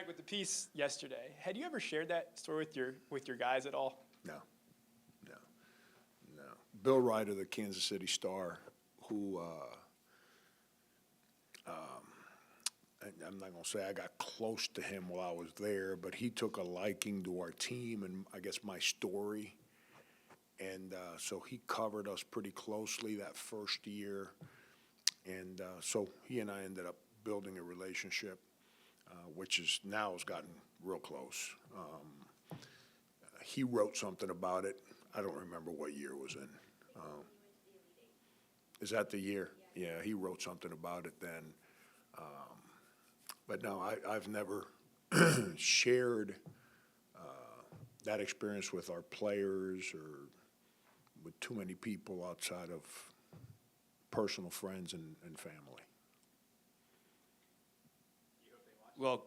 Mike, with the piece yesterday, had you ever shared that story with your guys at all? No, no, no. Bill Ryder, the Kansas City Star, who I'm not going to say I got close to him while I was there, but he took a liking to our team and I guess my story. And so he covered us pretty closely that first year. And so he and I ended up building a relationship, which is now has gotten real close. He wrote something about it. I don't remember what year it was in. Is that the year? Yeah, he wrote something about it then. But no, I've never shared that experience with our players or with too many people outside of personal friends and family. Well,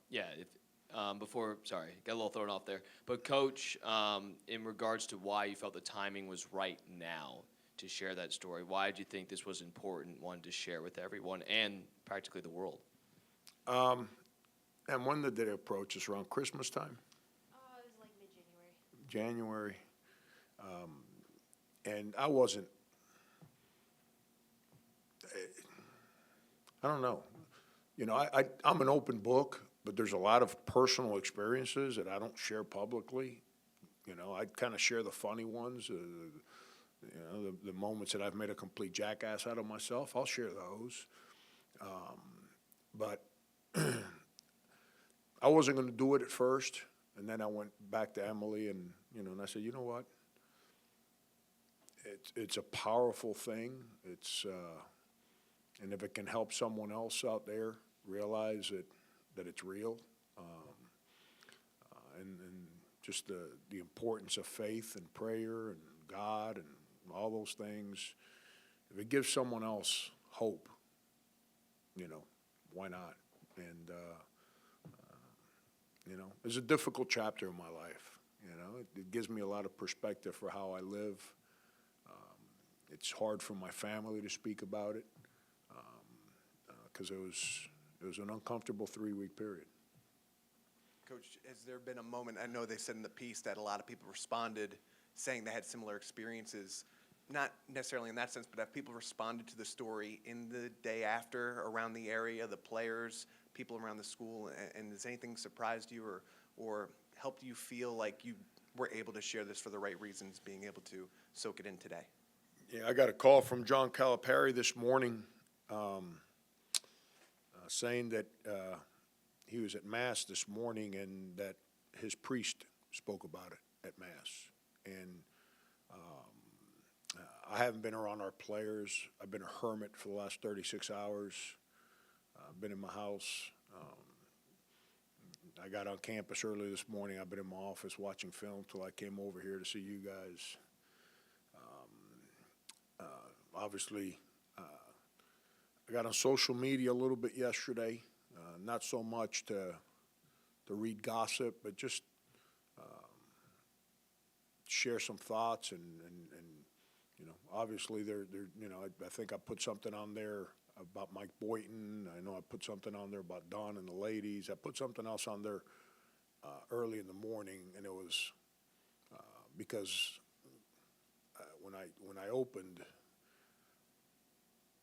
yeah. Sorry, got a little thrown off there. But Coach, in regards to why you felt the timing was right now to share that story, why did you think this was important one to share with everyone and practically the world? And when did it approach us? Around Christmas time? It was like mid-January. January. And I wasn't, I don't know. You know, I'm an open book, but there's a lot of personal experiences that I don't share publicly. You know, I kind of share the funny ones, you know, the moments that I've made a complete jackass out of myself. I'll share those. But I wasn't going to do it at first, and then I went back to Emily, and you know, and I said, you know what? It's a powerful thing. And if it can help someone else out there realize that it's real, and just the importance of faith and prayer and God and all those things, if it gives someone else hope, you know, why not? And you know, it's a difficult chapter in my life. You know, it gives me a lot of perspective for how I live. It's hard for my family to speak about it because it was an uncomfortable 3-week period. Coach, has there been a moment, I know they said in the piece that a lot of people responded saying they had similar experiences, not necessarily in that sense, but have people responded to the story in the day after, around the area, the players, people around the school, and has anything surprised you or helped you feel like you were able to share this for the right reasons, being able to soak it in today? Yeah, I got a call from John Calipari this morning saying that he was at Mass this morning and that his priest spoke about it at Mass. And I haven't been around our players. I've been a hermit for the last 36 hours. I've been in my house. I got on campus early this morning. I've been in my office watching film till I came over here to see you guys. Obviously, I got on social media a little bit yesterday, not so much to read gossip, but just share some thoughts and you know, obviously you know, I think I put something on there about Mike Boynton. I know I put something on there about Don and the ladies. I put something else on there early in the morning, and it was because when I opened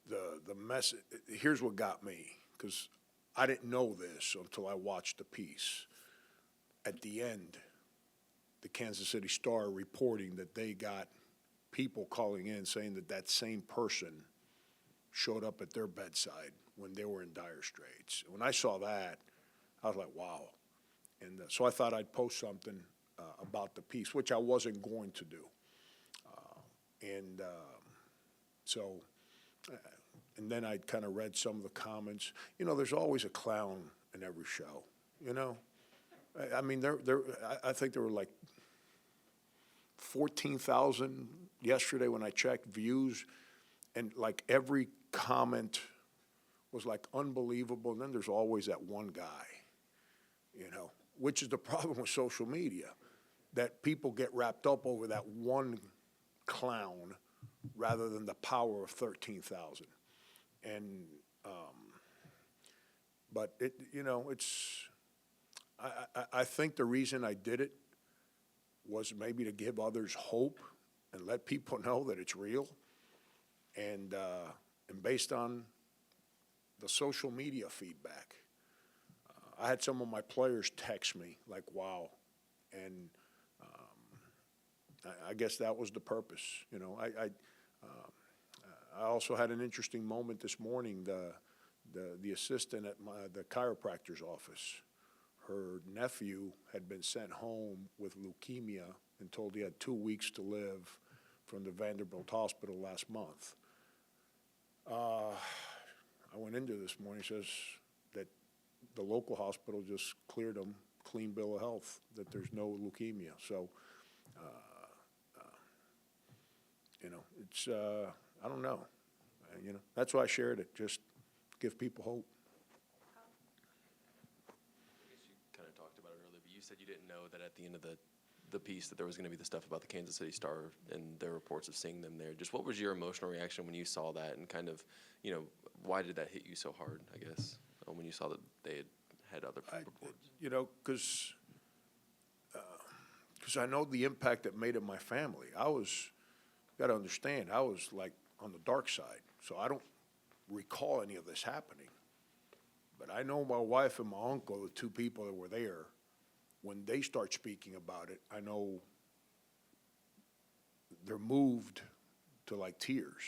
the message, here's what got me, because I didn't know this until I watched the piece. At the end, the Kansas City Star reporting that they got people calling in saying that same person showed up at their bedside when they were in dire straits. When I saw that, I was like, wow. And so I thought I'd post something about the piece, which I wasn't going to do. And then I kind of read some of the comments. You know, there's always a clown in every show, you know? I mean, I think there were like 14,000 yesterday when I checked views, and like every comment was like unbelievable. And then there's always that one guy, you know, which is the problem with social media, that people get wrapped up over that one clown rather than the power of 13,000. And But I think the reason I did it was maybe to give others hope and let people know that it's real. And based on the social media feedback, I had some of my players text me like, wow. And I guess that was the purpose. I also had an interesting moment this morning. The assistant at the chiropractor's office, her nephew had been sent home with leukemia and told he had 2 weeks to live from the Vanderbilt hospital last month. I went into this morning, says that the local hospital just cleared him, clean bill of health, that there's no leukemia. So, it's, I don't know. That's why I shared it, just give people hope. I guess you kind of talked about it earlier, but you said you didn't know that at the end of the piece that there was going to be the stuff about the Kansas City Star and their reports of seeing them there. Just what was your emotional reaction when you saw that, and kind of, why did that hit you so hard, I guess, when you saw that they had other reports? Because I know the impact it made on my family. Got to understand, I was like on the dark side, so I don't recall any of this happening. But I know my wife and my uncle, the two people that were there, when they start speaking about it, I know they're moved to like tears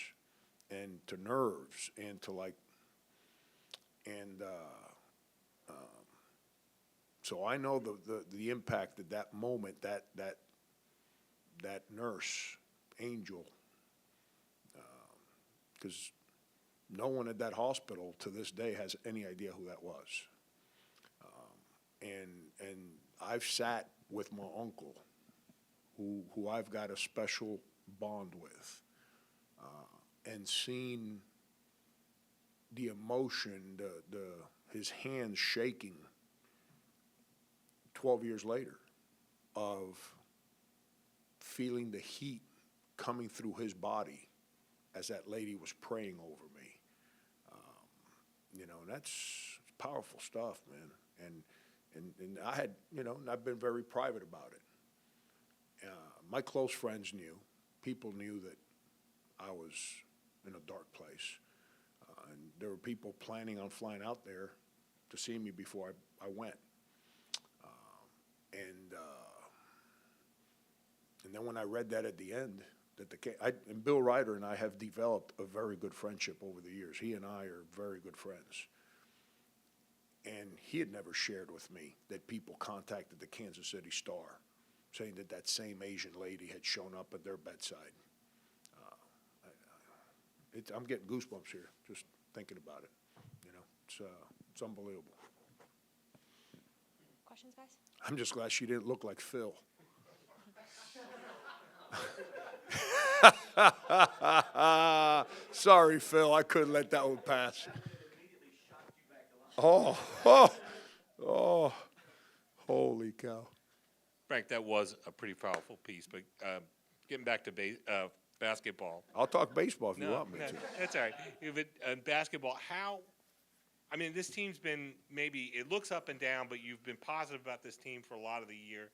and to nerves and to like, and so I know the impact at that moment, that nurse, Angel, because no one at that hospital to this day has any idea who that was. And I've sat with my uncle, who I've got a special bond with, and seen the emotion, his hands shaking 12 years later, of feeling the heat coming through his body as that lady was praying over me. That's powerful stuff, man. And I had, I've been very private about it. My close friends knew. People knew that I was in a dark place. And there were people planning on flying out there to see me before I went. And then when I read that at the end, and Bill Ryder and I have developed a very good friendship over the years. He and I are very good friends. And he had never shared with me that people contacted the Kansas City Star saying that that same Asian lady had shown up at their bedside. I'm getting goosebumps here just thinking about it. It's unbelievable. Questions, guys? I'm just glad she didn't look like Phil. Sorry, Phil, I couldn't let that one pass. Oh, holy cow. Frank, that was a pretty powerful piece, but getting back to basketball. I'll talk baseball if you want me to. That's all right. Basketball, this team's been, maybe it looks up and down, but you've been positive about this team for a lot of the year.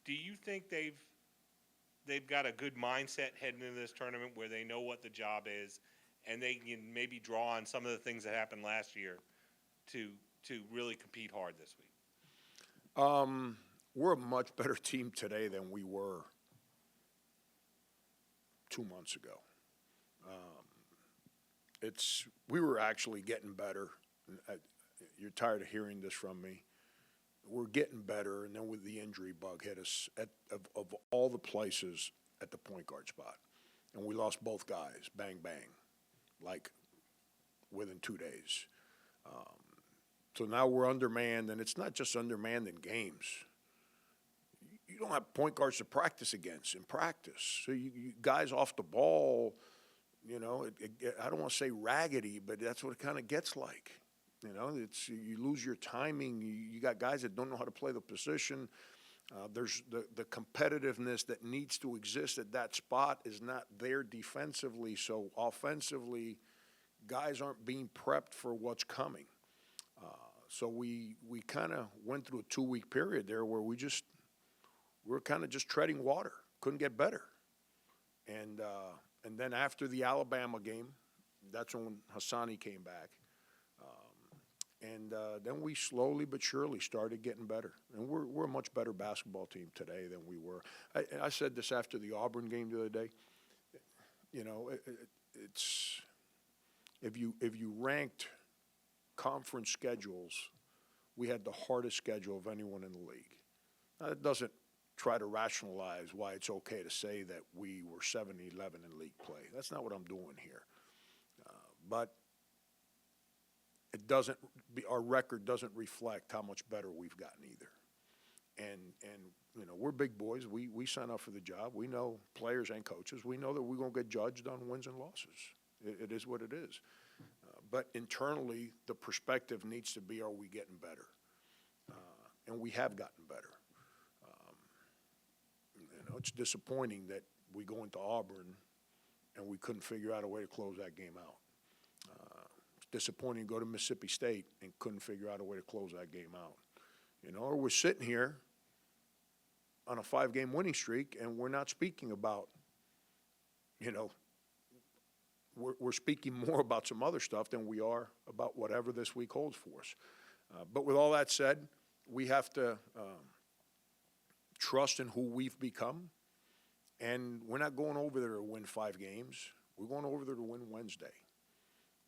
Do you think they've got a good mindset heading into this tournament where they know what the job is, and they can maybe draw on some of the things that happened last year to really compete hard this week? We're a much better team today than we were 2 months ago. We were actually getting better. You're tired of hearing this from me. We're getting better, and then with the injury bug hit us of all the places at the point guard spot. And we lost both guys, bang, bang, like within 2 days. So now we're undermanned, and it's not just undermanned in games. You don't have point guards to practice against in practice. So you guys off the ball, I don't want to say raggedy, but that's what it kind of gets like. You lose your timing. You got guys that don't know how to play the position. There's the competitiveness that needs to exist at that spot is not there defensively. So offensively, guys aren't being prepped for what's coming. So we kind of went through a 2-week period there where we were kind of just treading water, couldn't get better. And then after the Alabama game, that's when Hassani came back. And then we slowly but surely started getting better. And we're a much better basketball team today than we were. I said this after the Auburn game the other day. You know, it's if you ranked conference schedules, we had the hardest schedule of anyone in the league. Now, it doesn't try to rationalize why it's okay to say that we were 7-11 in league play. That's not what I'm doing here. But it doesn't. Our record doesn't reflect how much better we've gotten either. And you know, we're big boys. We sign up for the job. We know players and coaches. We know that we're going to get judged on wins and losses. It is what it is. But internally, the perspective needs to be: are we getting better? And we have gotten better. You know, it's disappointing that we go into Auburn and we couldn't figure out a way to close that game out. It's disappointing to go to Mississippi State and couldn't figure out a way to close that game out. You know, or we're sitting here on a 5-game winning streak and we're not speaking about, you know, we're speaking more about some other stuff than we are about whatever this week holds for us. But with all that said, we have to trust in who we've become. And we're not going over there to win 5 games. We're going over there to win Wednesday.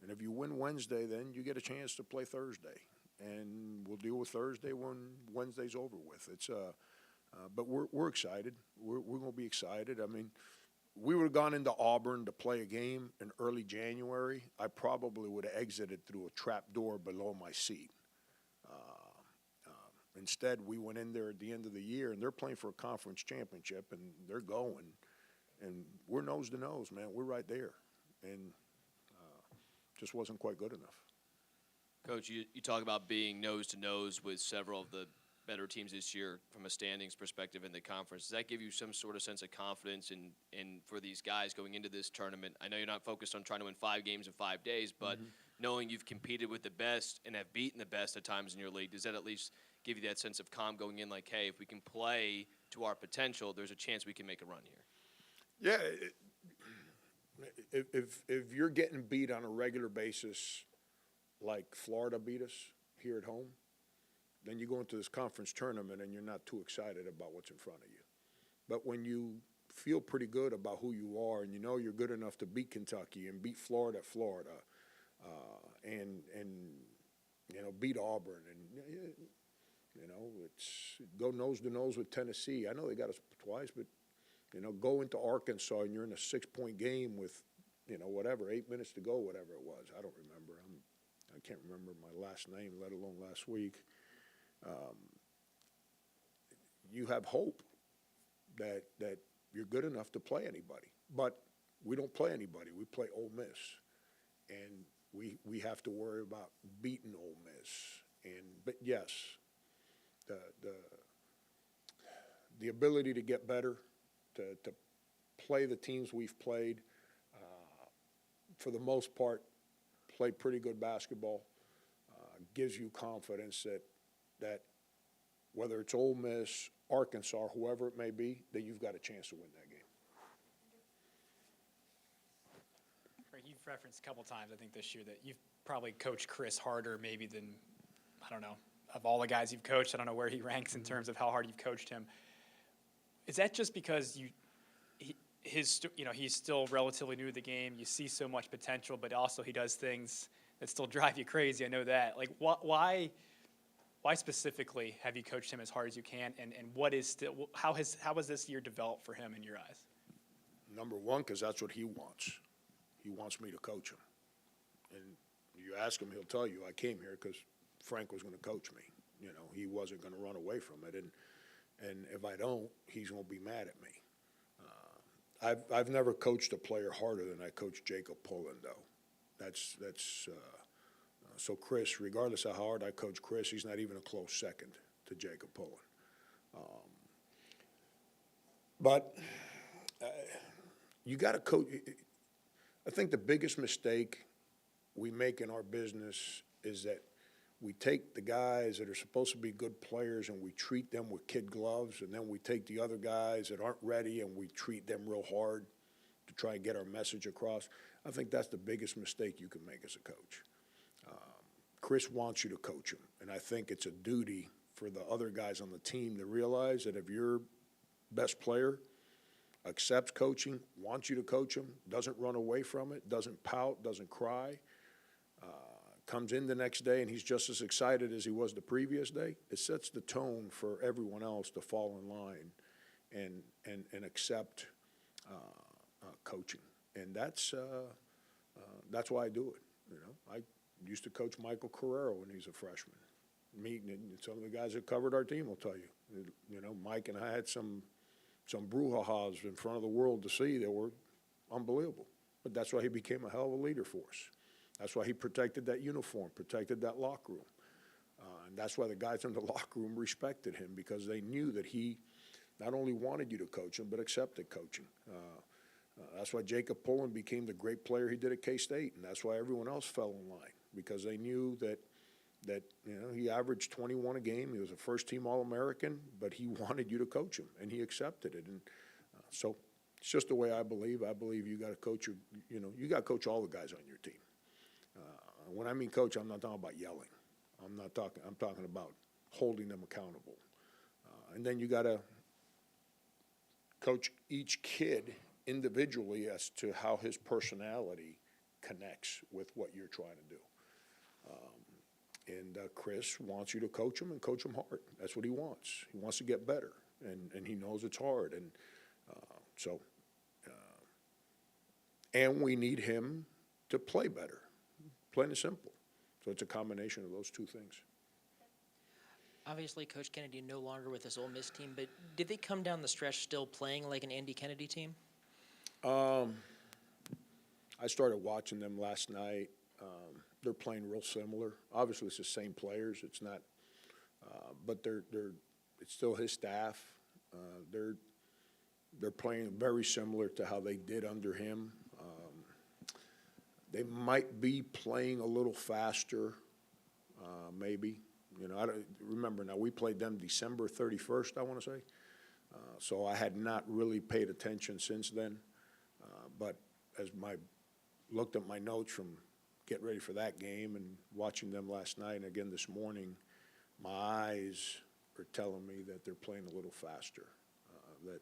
And if you win Wednesday, then you get a chance to play Thursday. And we'll deal with Thursday when Wednesday's over with. But we're excited. We're going to be excited. I mean, we would have gone into Auburn to play a game in early January. I probably would have exited through a trap door below my seat. Instead, we went in there at the end of the year, and they're playing for a conference championship, and they're going. And we're nose to nose, man. We're right there. And just wasn't quite good enough. Coach, you talk about being nose to nose with several of the better teams this year from a standings perspective in the conference. Does that give you some sort of sense of confidence in for these guys going into this tournament? I know you're not focused on trying to win 5 games in 5 days, but knowing you've competed with the best and have beaten the best at times in your league, does that at least give you that sense of calm going in, like, hey, if we can play to our potential, there's a chance we can make a run here? Yeah. If you're getting beat on a regular basis like Florida beat us here at home, then you go into this conference tournament and you're not too excited about what's in front of you. But when you feel pretty good about who you are and you know you're good enough to beat Kentucky and beat Florida, and you know, beat Auburn, and you know, it's go nose to nose with Tennessee. I know they got us twice, but you know, go into Arkansas and you're in a 6-point game with, you know, whatever, 8 minutes to go, whatever it was. I don't remember. I can't remember my last name, let alone last week. You have hope that you're good enough to play anybody. But we don't play anybody. We play Ole Miss. And we have to worry about beating Ole Miss. But yes, the ability to get better, to play the teams we've played, for the most part, play pretty good basketball, gives you confidence that whether it's Ole Miss, Arkansas, whoever it may be, that you've got a chance to win that game. Greg, you've referenced a couple times, I think, this year that you've probably coached Chris harder maybe than, I don't know, of all the guys you've coached. I don't know where he ranks in terms of how hard you've coached him. Is that just because he's still relatively new to the game, you see so much potential, but also he does things that still drive you crazy? I know that. Like, why specifically have you coached him as hard as you can, and what is still how has this year developed for him in your eyes? Number one, because that's what he wants. He wants me to coach him. And you ask him, he'll tell you, I came here because Frank was going to coach me. You know, he wasn't going to run away from it. And if I don't, he's going to be mad at me. I've never coached a player harder than I coached Jacob Pullen, though. So Chris, regardless of how hard I coach Chris, he's not even a close second to Jacob Pullen. But you got to coach. I think the biggest mistake we make in our business is that we take the guys that are supposed to be good players and we treat them with kid gloves, and then we take the other guys that aren't ready and we treat them real hard to try and get our message across. I think that's the biggest mistake you can make as a coach. Chris wants you to coach him, and I think it's a duty for the other guys on the team to realize that if your best player accepts coaching, wants you to coach him, doesn't run away from it, doesn't pout, doesn't cry, comes in the next day and he's just as excited as he was the previous day, it sets the tone for everyone else to fall in line and accept coaching. And that's why I do it. You know, I used to coach Michael Carrero when he was a freshman. Me and some of the guys that covered our team will tell you. You know, Mike and I had some brouhahas in front of the world to see that were unbelievable. But that's why he became a hell of a leader for us. That's why he protected that uniform, protected that locker room. And that's why the guys in the locker room respected him, because they knew that he not only wanted you to coach him, but accepted coaching. That's why Jacob Pullen became the great player he did at K-State, and that's why everyone else fell in line, because they knew that you know, he averaged 21 a game. He was a first-team All-American, but he wanted you to coach him, and he accepted it. And so it's just the way I believe. I believe you got to coach you got to coach all the guys on your team. When I mean coach, I'm not talking about yelling. I'm talking about holding them accountable. And then you got to coach each kid individually as to how his personality connects with what you're trying to do. And Chris wants you to coach him and coach him hard. That's what he wants. He wants to get better, and he knows it's hard. And and we need him to play better, plain and simple. So it's a combination of those two things. Obviously, Coach Kennedy no longer with this Ole Miss team, but did they come down the stretch still playing like an Andy Kennedy team? I started watching them last night. They're playing real similar. Obviously, it's the same players. It's not, but it's still his staff. They're playing very similar to how they did under him. They might be playing a little faster, maybe. You know, I don't remember now. We played them December 31st, I want to say. So I had not really paid attention since then. But as looked at my notes from getting ready for that game and watching them last night and again this morning, my eyes are telling me that they're playing a little faster, that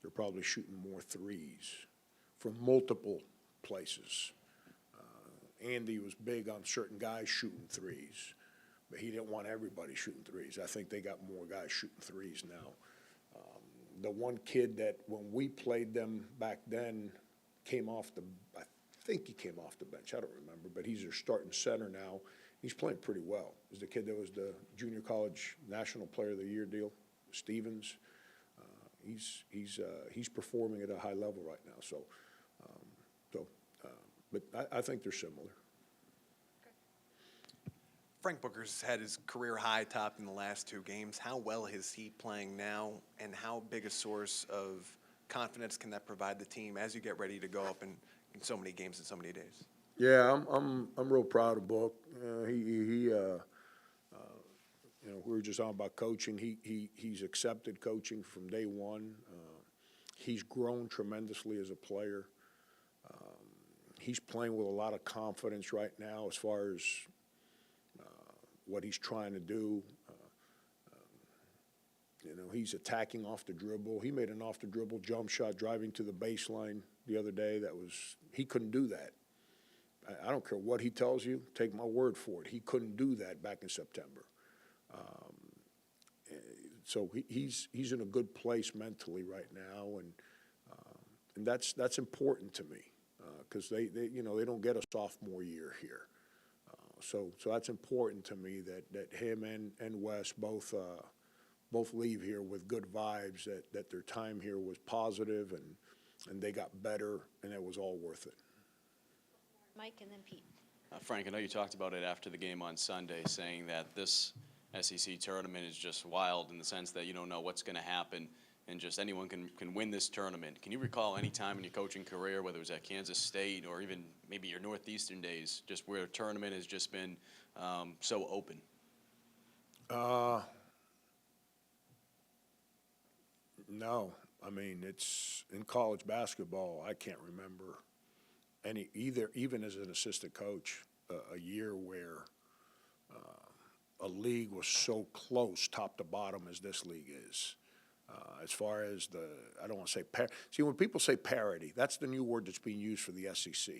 they're probably shooting more threes from multiple places. Andy was big on certain guys shooting threes, but he didn't want everybody shooting threes. I think they got more guys shooting threes now. The one kid that when we played them back then came off I think he came off the bench. I don't remember, but he's their starting center now. He's playing pretty well. He's the kid that was the junior college national player of the year deal, Stevens. He's performing at a high level right now. But I think they're similar. Frank Booker's had his career high topped in the last two games. How well is he playing now, and how big a source of confidence can that provide the team as you get ready to go up in so many games in so many days? Yeah, I'm real proud of Book. You know, we were just talking about coaching. He's accepted coaching from day one. He's grown tremendously as a player. He's playing with a lot of confidence right now as far as what he's trying to do. You know, he's attacking off the dribble. He made an off the dribble jump shot driving to the baseline the other day. He couldn't do that. I don't care what he tells you. Take my word for it. He couldn't do that back in September. So he's in a good place mentally right now, and that's important to me because they don't get a sophomore year here. So that's important to me that him and Wes both leave here with good vibes, that their time here was positive and they got better, and it was all worth it. Mike and then Pete. Frank, I know you talked about it after the game on Sunday, saying that this SEC tournament is just wild in the sense that you don't know what's going to happen, and just anyone can win this tournament. Can you recall any time in your coaching career, whether it was at Kansas State or even maybe your Northeastern days, just where a tournament has just been so open? No, I mean, it's in college basketball, I can't remember even as an assistant coach, a year where a league was so close, top to bottom, as this league is. As far as I don't want to say see, when people say parity, that's the new word that's being used for the SEC.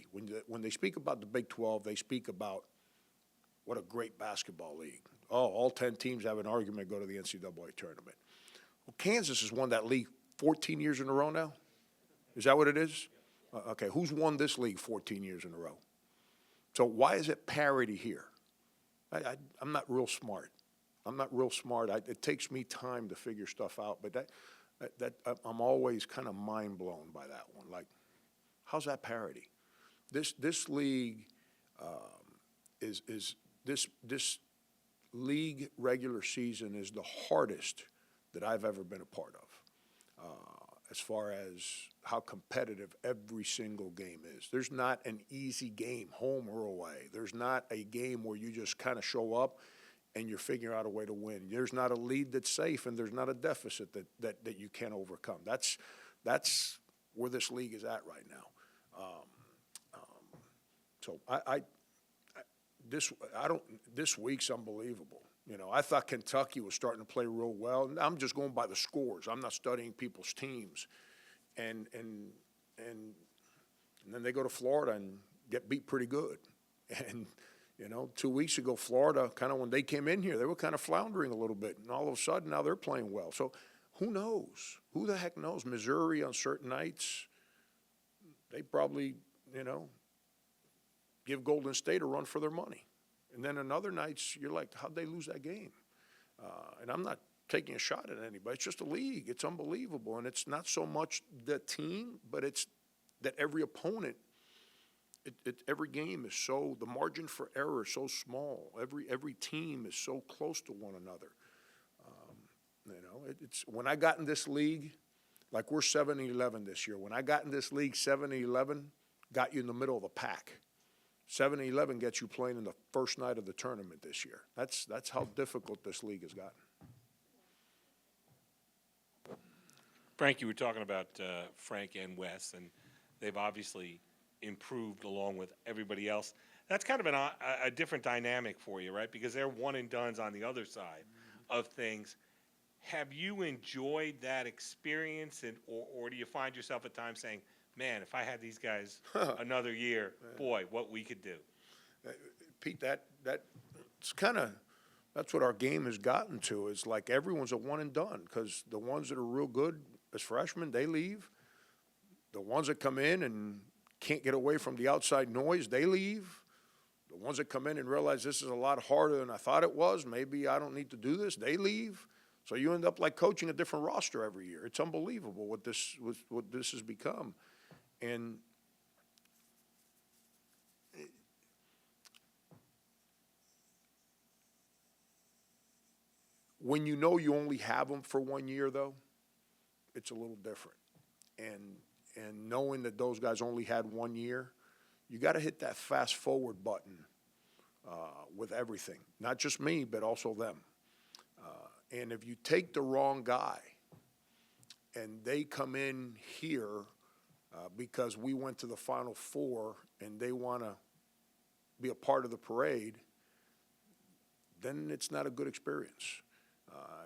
When they speak about the Big 12, they speak about what a great basketball league. Oh, all 10 teams have an argument to go to the NCAA tournament. Well, Kansas has won that league 14 years in a row now. Is that what it is? Okay, who's won this league 14 years in a row? So why is it parity here? I'm not real smart. It takes me time to figure stuff out, but I'm always kind of mind blown by that one. Like, how's that parity? This league this league regular season is the hardest that I've ever been a part of. As far as how competitive every single game is. There's not an easy game, home or away. There's not a game where you just kind of show up and you're figuring out a way to win. There's not a lead that's safe, and there's not a deficit that you can't overcome. That's where this league is at right now. So this week's unbelievable. You know, I thought Kentucky was starting to play real well. I'm just going by the scores. I'm not studying people's teams. And then they go to Florida and get beat pretty good. And, you know, 2 weeks ago, Florida, kind of when they came in here, they were kind of floundering a little bit. And all of a sudden, now they're playing well. So who knows? Who the heck knows? Missouri on certain nights, they probably, you know, give Golden State a run for their money. And then on other nights, you're like, how'd they lose that game? And I'm not taking a shot at anybody. It's just a league. It's unbelievable. And it's not so much the team, but it's that every opponent, every game is so, the margin for error is so small. Every team is so close to one another. You know, it's when I got in this league, like we're 7-11 this year. When I got in this league, 7-11 got you in the middle of the pack. 7-11 gets you playing in the first night of the tournament this year. That's how difficult this league has gotten. Frank, you were talking about Frank and Wes, and they've obviously improved along with everybody else. That's kind of a different dynamic for you, right? Because they're one and dones on the other side of things. Have you enjoyed that experience, or do you find yourself at times saying, man, if I had these guys another year, boy, what we could do? Pete, it's kind of, that's what our game has gotten to. It's like everyone's a one and done, because the ones that are real good as freshmen, they leave. The ones that come in and can't get away from the outside noise, they leave. The ones that come in and realize this is a lot harder than I thought it was, maybe I don't need to do this, they leave. So you end up like coaching a different roster every year. It's unbelievable what this has become. And when you know you only have them for 1 year, though, it's a little different. And knowing that those guys only had 1 year, you got to hit that fast forward button with everything. Not just me, but also them. And if you take the wrong guy and they come in here because we went to the Final Four and they want to be a part of the parade, then it's not a good experience.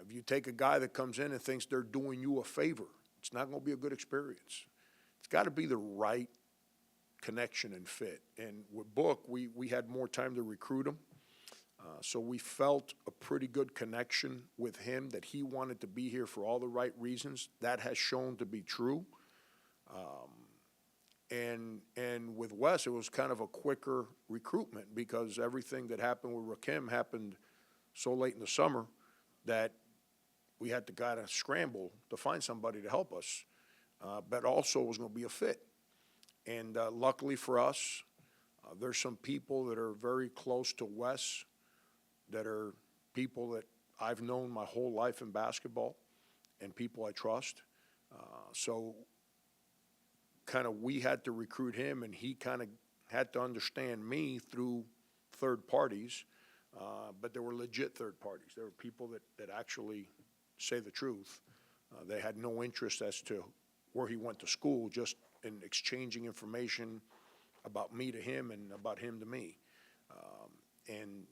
If you take a guy that comes in and thinks they're doing you a favor, it's not going to be a good experience. It's got to be the right connection and fit. And with Book, we had more time to recruit him. So we felt a pretty good connection with him, that he wanted to be here for all the right reasons. That has shown to be true. And with Wes, it was kind of a quicker recruitment, because everything that happened with Rakim happened so late in the summer that we had to kind of scramble to find somebody to help us, but also it was going to be a fit. And luckily for us, there's some people that are very close to Wes that are people that I've known my whole life in basketball and people I trust. So kind of we had to recruit him, and he kind of had to understand me through third parties. But there were legit third parties. There were people that actually say the truth. They had no interest as to where he went to school, just in exchanging information about me to him and about him to me. And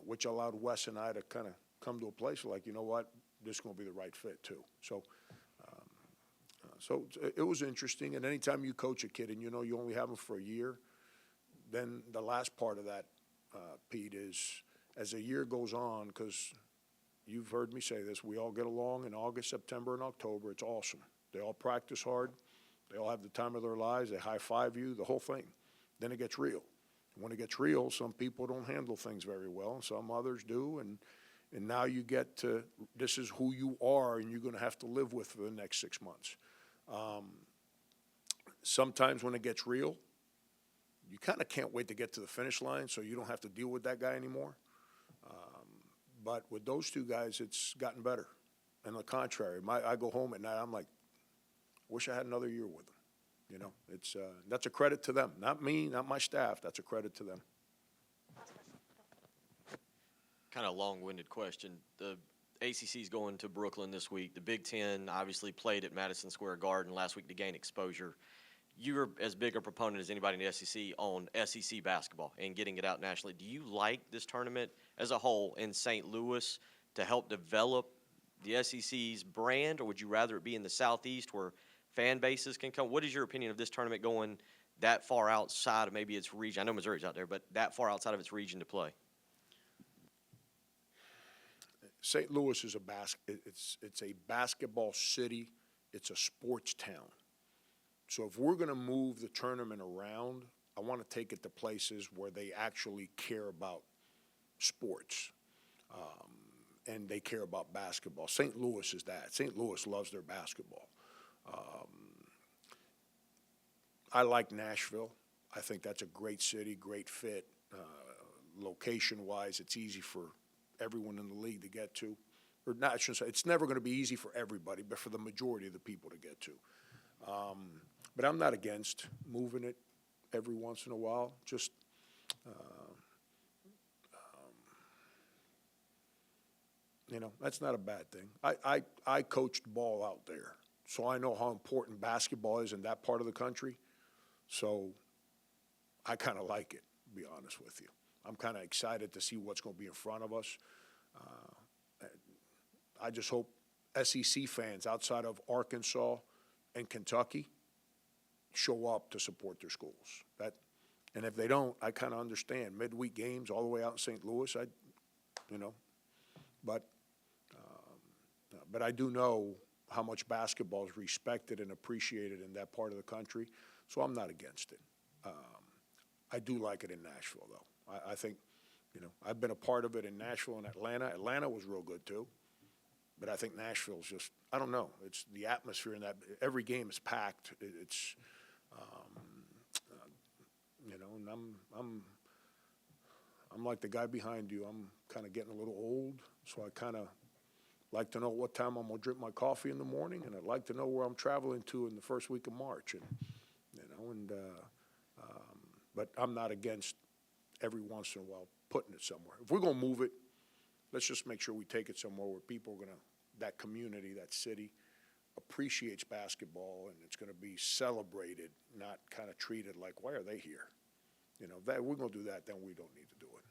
which allowed Wes and I to kind of come to a place like, you know what, this is going to be the right fit too. So it was interesting. And anytime you coach a kid and you know you only have him for a year, then the last part of that, Pete, is as the year goes on, because you've heard me say this, we all get along in August, September, and October. It's awesome. They all practice hard. They all have the time of their lives. They high-five you, the whole thing. Then it gets real. When it gets real, some people don't handle things very well, and some others do. And now you get to, this is who you are, and you're going to have to live with for the next 6 months. Sometimes when it gets real, you kind of can't wait to get to the finish line so you don't have to deal with that guy anymore. But with those two guys, it's gotten better. And the contrary, I go home at night, I'm like, wish I had another year with them. You know, it's that's a credit to them. Not me, not my staff. That's a credit to them. Kind of long-winded question. The ACC's going to Brooklyn this week. The Big Ten obviously played at Madison Square Garden last week to gain exposure. You're as big a proponent as anybody in the SEC on SEC basketball and getting it out nationally. Do you like this tournament as a whole in St. Louis to help develop the SEC's brand, or would you rather it be in the Southeast where fan bases can come? What is your opinion of this tournament going that far outside of maybe its region? I know Missouri's out there, but that far outside of its region to play? St. Louis is it's a basketball city. It's a sports town. So if we're going to move the tournament around, I want to take it to places where they actually care about sports, and they care about basketball. St. Louis is that. St. Louis loves their basketball. I like Nashville. I think that's a great city, great fit. Location-wise, it's easy for everyone in the league to get to. Or not, I shouldn't say, it's never going to be easy for everybody, but for the majority of the people to get to. But I'm not against moving it every once in a while. Just, you know, that's not a bad thing. I coached ball out there, so I know how important basketball is in that part of the country. So I kind of like it, to be honest with you. I'm kind of excited to see what's going to be in front of us. I just hope SEC fans outside of Arkansas and Kentucky show up to support their schools. And if they don't, I kind of understand. Midweek games all the way out in St. Louis, but I do know how much basketball is respected and appreciated in that part of the country, so I'm not against it. I do like it in Nashville, though. I think, I've been a part of it in Nashville and Atlanta. Atlanta was real good, too. But I think Nashville's just, I don't know. It's the atmosphere in that. Every game is packed. It's, and I'm like the guy behind you. I'm kind of getting a little old, so I kind of like to know what time I'm going to drink my coffee in the morning, and I'd like to know where I'm traveling to in the first week of March. But I'm not against every once in a while putting it somewhere. If we're going to move it, let's just make sure we take it somewhere where people are going to, that community, that city, appreciates basketball, and it's going to be celebrated, not kind of treated like, why are they here? That we're going to do that, then we don't need to do it.